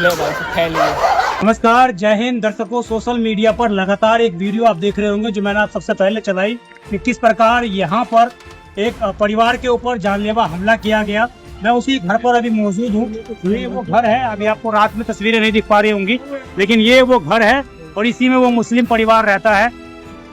नमस्कार, जय हिंद दर्शकों। सोशल मीडिया पर लगातार एक वीडियो आप देख रहे होंगे जो मैंने आप सबसे पहले चलाई कि किस प्रकार यहाँ पर एक परिवार के ऊपर जानलेवा हमला किया गया। मैं उसी घर पर अभी मौजूद हूँ। ये वो घर है, अभी आपको रात में तस्वीरें नहीं दिख पा रही होंगी, लेकिन ये वो घर है और इसी में वो मुस्लिम परिवार रहता है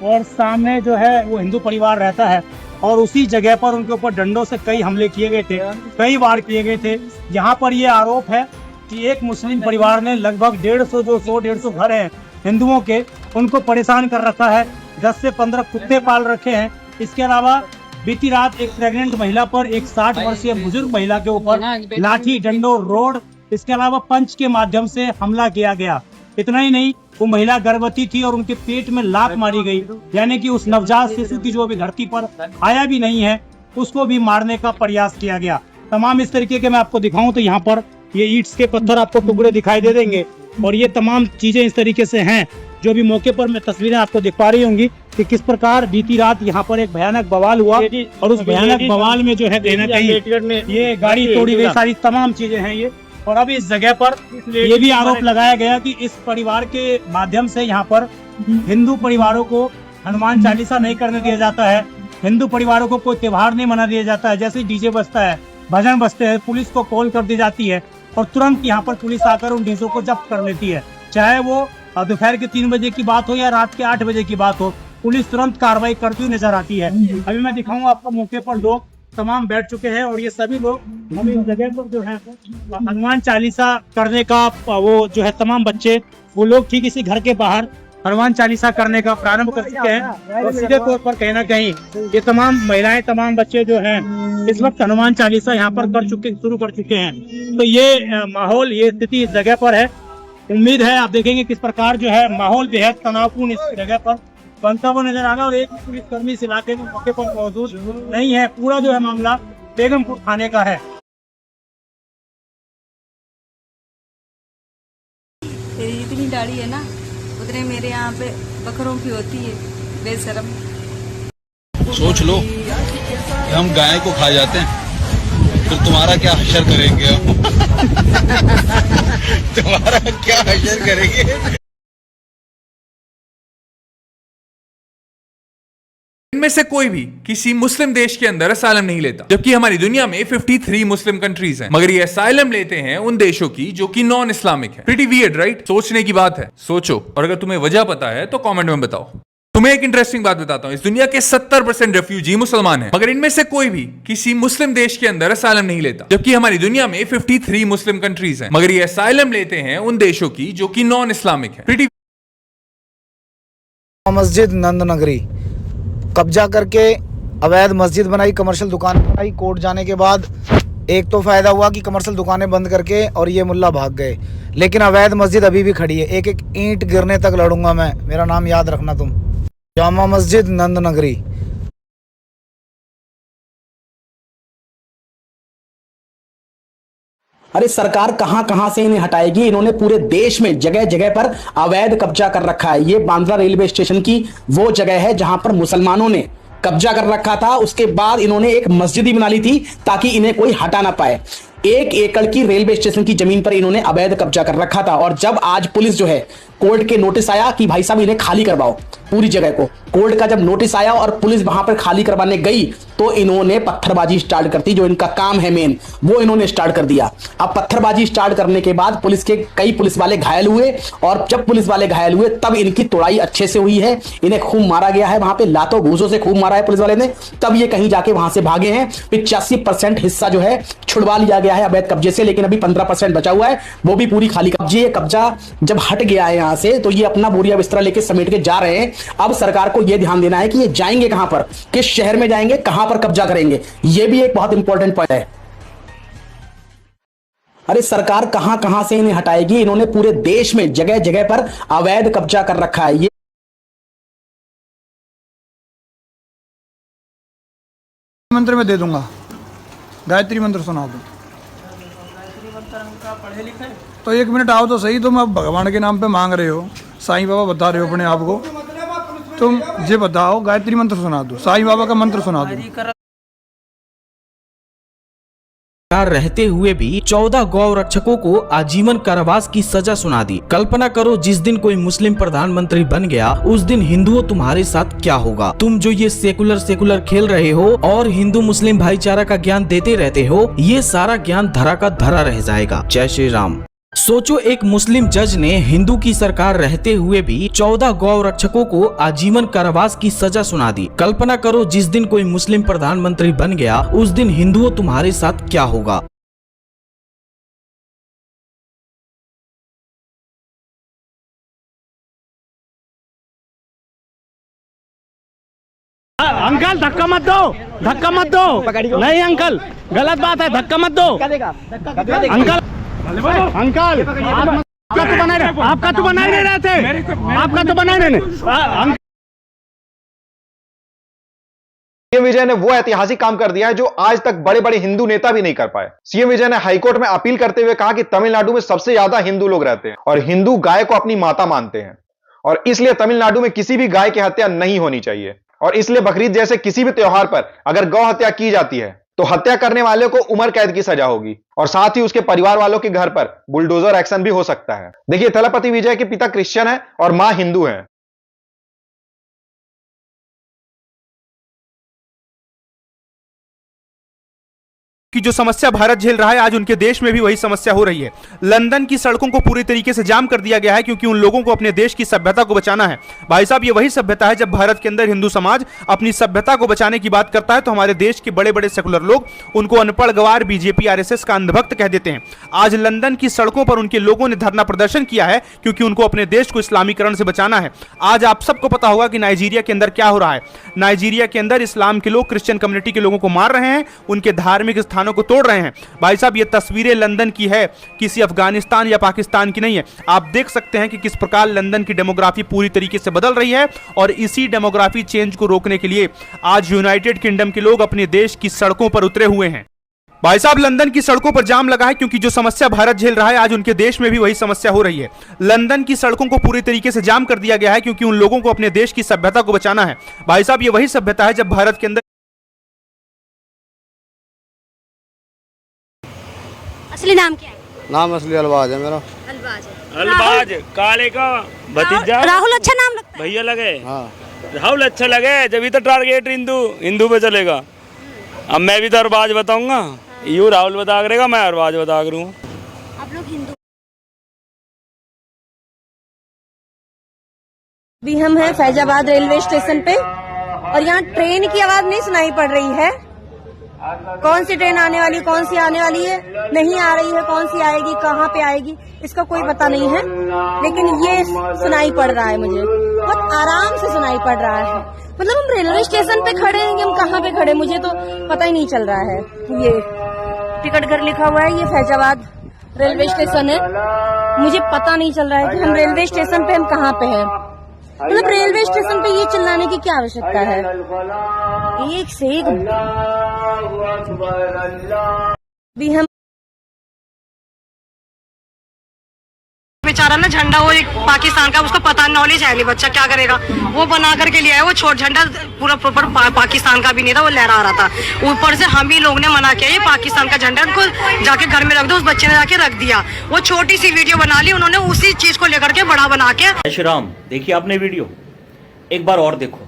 और सामने जो है वो हिंदू परिवार रहता है। और उसी जगह पर उनके ऊपर डंडों से कई हमले किए गए थे, कई वार किए गए थे। यहाँ पर ये आरोप है कि एक मुस्लिम परिवार ने लगभग 150 घर हैं हिंदुओं के, उनको परेशान कर रखा है। 10 से 15 कुत्ते पाल रखे हैं। इसके अलावा बीती रात एक प्रेग्नेंट महिला पर, एक 60 वर्षीय बुजुर्ग महिला के ऊपर लाठी, डंडों, रोड, इसके अलावा पंच के माध्यम से हमला किया गया। इतना ही नहीं, वो महिला गर्भवती थी और उनके पेट में लात मारी गई, यानी कि उस नवजात शिशु की जो अभी धरती पर आया भी नहीं है उसको भी मारने का प्रयास किया गया। तमाम इस तरीके के मैं आपको दिखाऊं तो यहाँ पर ये ईंट्स के पत्थर आपको टुकड़े दिखाई दे देंगे और ये तमाम चीजें इस तरीके से हैं जो भी मौके पर मैं तस्वीरें आपको दिख पा रही होंगी कि किस प्रकार बीती रात यहाँ पर एक भयानक बवाल हुआ और उस भयानक बवाल में जो है कहीं ना कहीं ये गाड़ी तोड़ी गई, सारी तमाम चीजें हैं ये। और अभी इस जगह पर ये भी आरोप लगाया गया कि इस परिवार के माध्यम से यहाँ पर हिंदू परिवारों को हनुमान चालीसा नहीं करने दिया जाता है, हिंदू परिवारों को कोई त्योहार नहीं मना दिया जाता है। जैसे डीजे बजता है, भजन बजते हैं, पुलिस को कॉल कर दी जाती है और तुरंत यहाँ पर पुलिस आकर उन डीजों को जब्त कर लेती है। चाहे वो दोपहर के 3 बजे की बात हो या रात के 8 बजे की बात हो, पुलिस तुरंत कार्रवाई करती हुई नजर आती है। अभी मैं दिखाऊंगा आपको, मौके पर लोग तमाम बैठ चुके हैं और ये सभी लोग अभी इस जगह पर जो है हनुमान चालीसा करने का वो जो है तमाम बच्चे वो लोग ठीक इसी घर के बाहर हनुमान चालीसा करने का प्रारंभ कर चुके हैं। और सीधे तौर पर कहीं ना कहीं ये तमाम महिलाएं, तमाम बच्चे जो हैं इस वक्त हनुमान चालीसा यहाँ पर शुरू कर चुके हैं। तो ये माहौल, ये स्थिति इस जगह पर है। उम्मीद है आप देखेंगे किस प्रकार जो है माहौल बेहद तनावपूर्ण इस जगह पर बनता हुआ नजर आ रहा है और एक पुलिसकर्मी इस इलाके में मौके पर मौजूद नहीं है। पूरा जो है मामला बेगमपुर थाने का है। तेरी जितनी दाढ़ी है ना उतने मेरे यहाँ पे बकरों की होती है, बेशरम। सोच लो कि हम गाय को खा जाते हैं, फिर तुम्हारा क्या हशर करेंगे हम तुम्हारा क्या हशर करेंगे। इनमें से कोई भी किसी मुस्लिम देश के अंदर असाइलम नहीं लेता, जबकि हमारी दुनिया में 53 मुस्लिम कंट्रीज हैं, मगर ये असाइलम लेते हैं उन देशों की जो कि नॉन इस्लामिक है। Pretty weird, right? सोचने की बात है, सोचो। और अगर तुम्हें वजह पता है तो कमेंट में बताओ। तुम्हें एक इंटरेस्टिंग बात बताता हूं, इस दुनिया के 70% रेफ्यूजी मुसलमान हैं, मगर इनमें से कोई भी किसी मुस्लिम देश के अंदर असाइलम नहीं लेता, जबकि हमारी दुनिया में 53 मुस्लिम कंट्रीज हैं, मगर ये असाइलम लेते हैं उन देशों की जो कि नॉन इस्लामिक है। प्रीटी मस्जिद नंदनगरी कब्जा करके अवैध मस्जिद बनाई, कमर्शियल दुकान बनाई। कोर्ट जाने के बाद एक तो फायदा हुआ कि कमर्शियल दुकानें बंद करके और ये मुल्ला भाग गए, लेकिन अवैध मस्जिद अभी भी खड़ी है। एक एक ईंट गिरने तक लड़ूंगा मैं, मेरा नाम याद रखना तुम। जामा मस्जिद नंदनगरी। अरे सरकार कहां कहां से इन्हें हटाएगी। इन्होंने पूरे देश में जगह जगह पर अवैध कब्जा कर रखा है। ये बांद्रा रेलवे स्टेशन की वो जगह है जहां पर मुसलमानों ने कब्जा कर रखा था। उसके बाद इन्होंने एक मस्जिद ही बना ली थी ताकि इन्हें कोई हटा ना पाए। 1 एकड़ की रेलवे स्टेशन की जमीन पर इन्होंने अवैध कब्जा कर रखा था। और जब आज पुलिस जो है, कोर्ट के नोटिस आया कि भाई साहब इन्हें खाली करवाओ पूरी जगह को, कोर्ट का जब नोटिस आया और पुलिस वहां पर खाली करवाने गई तो इन्होंने पत्थरबाजी स्टार्ट कर दी। जो इनका काम है मेन, वो इन्होंने स्टार्ट कर दिया। अब पत्थरबाजी स्टार्ट करने के बाद पुलिस के कई पुलिस वाले घायल हुए और जब पुलिस वाले घायल हुए तब इनकी तोड़ाई अच्छे से हुई है। इन्हें खूब मारा गया है, वहां पे लातों घूसों से खूब मारा है पुलिस वाले ने, तब ये कहीं जाके वहां से भागे हैं। 85% हिस्सा जो है छुड़वा लिया गया है अवैध कब्जे से, लेकिन अभी 15% बचा हुआ है, वो भी पूरी खाली। कब्जा जब हट गया है यहां से तो ये अपना बोरिया बिस्तरा लेके समेट के जा रहे हैं। अब सरकार को यह ध्यान देना है कि ये जाएंगे कहां पर, किस शहर में जाएंगे, कहां पर कब्जा करेंगे। ये भी एक बहुत इंपॉर्टेंट पॉइंट है। अरे सरकार कहां कहां से इन्हें हटाएगी। इन्होंने पूरे देश में जगह जगह पर अवैध कब्जा कर रखा है। ये मंत्र में दे दूंगा, गायत्री मंत्र सुना दो। पढ़े लिखे तो 1 मिनट आओ तो सही। तुम अब भगवान के नाम पे मांग रहे हो, साईं बाबा बता रहे हो अपने आप को, तुम ये बताओ गायत्री मंत्र सुना दो, साईं बाबा का मंत्र सुना दो। रहते हुए भी 14 गौ रक्षकों को आजीवन कारावास की सजा सुना दी। कल्पना करो जिस दिन कोई मुस्लिम प्रधानमंत्री बन गया उस दिन हिंदुओं तुम्हारे साथ क्या होगा। तुम जो ये सेकुलर खेल रहे हो और हिंदू मुस्लिम भाईचारा का ज्ञान देते रहते हो, ये सारा ज्ञान धरा का धरा रह जाएगा। जय श्री राम। सोचो एक मुस्लिम जज ने हिंदू की सरकार रहते हुए भी 14 गौ रक्षकों को आजीवन कारावास की सजा सुना दी। कल्पना करो जिस दिन कोई मुस्लिम प्रधानमंत्री बन गया उस दिन हिंदुओं तुम्हारे साथ क्या होगा। अंकल धक्का मत दो नहीं अंकल, गलत बात है, धक्का मत दो अंकल। अंकल आपका तो बना ही नहीं रहे थे, आपका तो बना ही नहीं। सीएम विजय ने वो ऐतिहासिक काम कर दिया है जो आज तक बड़े बड़े हिंदू नेता भी नहीं कर पाए। सीएम विजय ने हाईकोर्ट में अपील करते हुए कहा कि तमिलनाडु में सबसे ज्यादा हिंदू लोग रहते हैं और हिंदू गाय को अपनी माता मानते हैं और इसलिए तमिलनाडु में किसी भी गाय की हत्या नहीं होनी चाहिए और इसलिए बकरीद जैसे किसी भी त्योहार पर अगर गौ हत्या की जाती है तो हत्या करने वाले को उम्र कैद की सजा होगी और साथ ही उसके परिवार वालों के घर पर बुलडोजर एक्शन भी हो सकता है। देखिए, थलपति विजय के पिता क्रिश्चियन है और मां हिंदू है। कि जो समस्या भारत झेल रहा है आज उनके देश में भी वही समस्या हो रही है। लंदन की सड़कों को पूरी तरीके से जाम कर दिया गया है क्योंकि उन लोगों को अपने देश की सभ्यता को बचाना है। भाई साहब, ये वही सभ्यता है जब भारत के अंदर हिंदू समाज अपनी सभ्यता को बचाने की बात करता है तो हमारे देश के बड़े बड़े सेकुलर लोग उनको अनपढ़ गवार, बीजेपी आरएसएस का अंधभक्त कह देते हैं। आज लंदन की सड़कों पर उनके लोगों ने धरना प्रदर्शन किया है क्योंकि उनको अपने देश को इस्लामीकरण से बचाना है। आज आप सबको पता होगा कि नाइजीरिया के अंदर क्या हो रहा है। नाइजीरिया के अंदर इस्लाम के लोग क्रिश्चियन कम्युनिटी के लोगों को मार रहे हैं, उनके धार्मिक स्थानों को तोड़ रहे हैं। भाई साहब, ये तस्वीरें लंदन की है, किसी अफगानिस्तान या पाकिस्तान की नहीं है। आप देख सकते हैं कि किस प्रकार लंदन की डेमोग्राफी पूरी तरीके से बदल रही है और इसी डेमोग्राफी चेंज को रोकने के लिए आज यूनाइटेड किंगडम के लोग अपने देश की सड़कों पर उतरे हुए हैं। भाई साहब, लंदन की सड़कों पर जाम लगा है क्योंकि जो समस्या भारत झेल रहा है आज उनके देश में भी वही समस्या हो रही है। लंदन की सड़कों को पूरी तरीके से जाम कर दिया गया है क्योंकि उन लोगों को अपने देश की सभ्यता को बचाना है। भाई साहब, ये वही सभ्यता है जब भारत के अंदर असली नाम क्या है? नाम असली अलबाज है मेरा। अलबाज काले का भतीजा। राहुल अच्छा नाम लगता है? भैया लगे। हाँ, राहुल अच्छा लगे जब तो टारगेट हिंदू पे चलेगा। अब मैं भी तो अरबाज बताऊंगा, यूँ राहुल बता करेगा, मैं अरबाज बता करूँ। आप लोग हिंदू भी हम हैं फैजाबाद रेलवे स्टेशन पे और यहाँ ट्रेन की आवाज नहीं सुनाई पड़ रही है। कौन सी ट्रेन आने वाली, कौन सी आने वाली है, नहीं आ रही है, कौन सी आएगी, कहाँ पे आएगी, इसका कोई पता नहीं है। लेकिन ये सुनाई पड़ रहा है, मुझे बहुत आराम से सुनाई पड़ रहा है। मतलब हम रेलवे स्टेशन पे खड़े हैं, हम कहाँ पे खड़े, मुझे तो पता ही नहीं चल रहा है। ये टिकट घर लिखा हुआ है, ये फैजाबाद रेलवे स्टेशन है, मुझे पता नहीं चल रहा है कि हम रेलवे स्टेशन पे हम कहाँ पे हैं। मतलब रेलवे स्टेशन पे ये चिल्लाने की क्या आवश्यकता है? एक से एक भी हम बेचारा ना झंडा, वो एक पाकिस्तान का, उसको पता नॉलेज है नहीं, बच्चा क्या करेगा। वो बना करके लिया है, वो छोट झंडा पूरा प्रॉपर पाकिस्तान का भी नहीं था, वो लहरा रहा था। ऊपर से हम ही लोग ने मना किया ये पाकिस्तान का झंडा, उनको जाके घर में रख दो। उस बच्चे ने जाके रख दिया, वो छोटी सी वीडियो बना ली उन्होंने, उसी चीज को लेकर के बड़ा बना के। जय श्री राम। देखिए आपने वीडियो एक बार और देखो,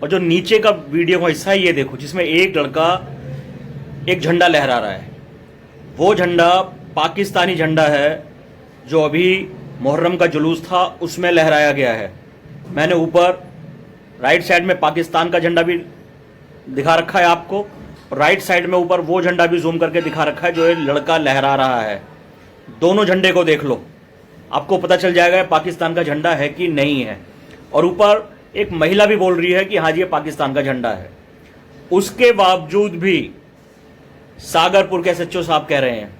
और जो नीचे का वीडियो का हिस्सा है ये देखो, जिसमें एक लड़का एक झंडा लहरा रहा है। वो झंडा पाकिस्तानी झंडा है जो अभी मुहर्रम का जुलूस था उसमें लहराया गया है। मैंने ऊपर राइट साइड में पाकिस्तान का झंडा भी दिखा रखा है आपको, और राइट साइड में ऊपर वो झंडा भी जूम करके दिखा रखा है जो ये लड़का लहरा रहा है। दोनों झंडे को देख लो, आपको पता चल जाएगा पाकिस्तान का झंडा है कि नहीं है। और ऊपर एक महिला भी बोल रही है कि हाँ जी ये पाकिस्तान का झंडा है। उसके बावजूद भी सागरपुर के एसएचओ साहब कह रहे हैं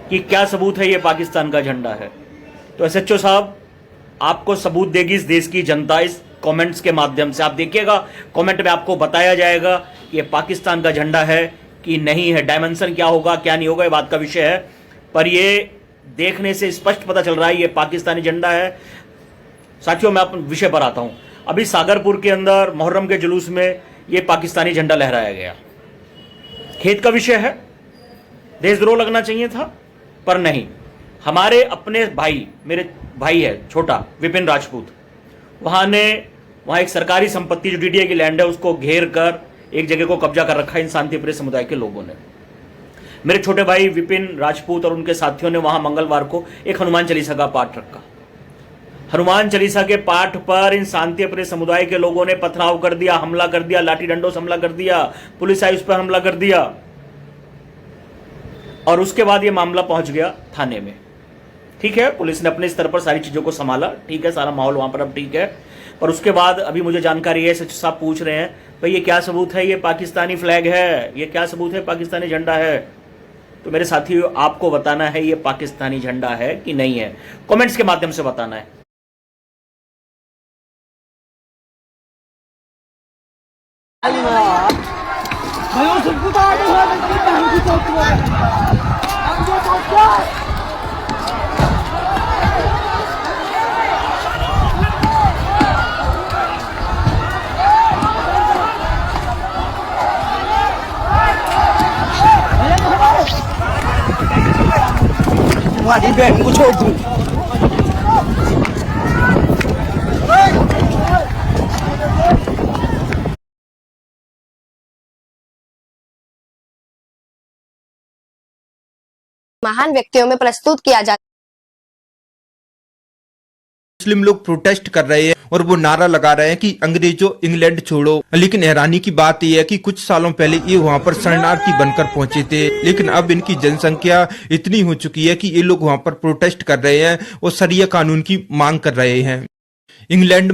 कि क्या सबूत है ये पाकिस्तान का झंडा है। तो एसएचओ साहब, आपको सबूत देगी इस देश की जनता इस कमेंट्स के माध्यम से। आप देखिएगा कमेंट में आपको बताया जाएगा कि ये पाकिस्तान का झंडा है कि नहीं है। डायमेंशन क्या होगा क्या नहीं होगा ये बात का विषय है, पर ये देखने से स्पष्ट पता चल रहा है ये पाकिस्तानी झंडा है। साथियों, मैं अपने विषय पर आता हूं। अभी सागरपुर के अंदर मुहर्रम के जुलूस में ये पाकिस्तानी झंडा लहराया गया। खेत का विषय है, देशद्रोह लगना चाहिए था, पर नहीं। हमारे अपने भाई, मेरे भाई है छोटा विपिन राजपूत, वहां एक सरकारी संपत्ति जो डीडीए की लैंड है उसको घेर कर एक जगह को कब्जा कर रखा है इन शांतिप्रिय समुदाय के लोगों ने। मेरे छोटे भाई विपिन राजपूत और उनके साथियों ने वहां मंगलवार को एक हनुमान चालीसा का पाठ रखा। हनुमान चालीसा के पाठ पर इन शांतिप्रिय समुदाय के लोगों ने पथराव कर दिया, हमला कर दिया, लाठी डंडों से हमला कर दिया, पुलिस आई उस पर हमला कर दिया और उसके बाद यह मामला पहुंच गया थाने में। ठीक है, पुलिस ने अपने स्तर पर सारी चीजों को संभाला, ठीक है, सारा माहौल वहां पर अब ठीक है। पर उसके बाद अभी मुझे जानकारी है, सचिव साहब पूछ रहे हैं भाई ये क्या सबूत है, ये पाकिस्तानी फ्लैग है, ये क्या सबूत है, पाकिस्तानी झंडा है। तो मेरे साथियों, आपको बताना है ये पाकिस्तानी झंडा है कि नहीं है, कमेंट्स के माध्यम से बताना है। तुम्हारी बहन को छोड़ दूं। महान व्यक्तियों में प्रस्तुत किया जाता है। मुस्लिम लोग प्रोटेस्ट कर रहे हैं और वो नारा लगा रहे हैं कि अंग्रेजों इंग्लैंड छोड़ो। लेकिन हैरानी की बात यह है कि कुछ सालों पहले ये वहाँ पर शरणार्थी बनकर पहुंचे थे, लेकिन अब इनकी जनसंख्या इतनी हो चुकी है कि ये लोग वहाँ पर प्रोटेस्ट कर रहे हैं और शरिया कानून की मांग कर रहे हैं। इंग्लैंड में